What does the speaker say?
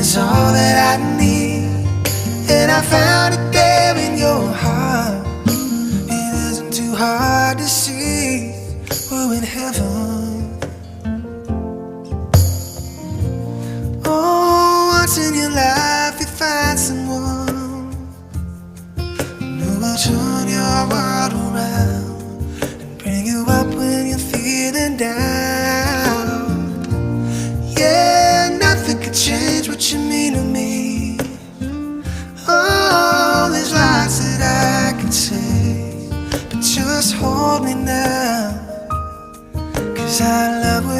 is all that I need, and I found it there in your heart. It isn't too hard to see, we're in heaven. Oh, once in your life you find someone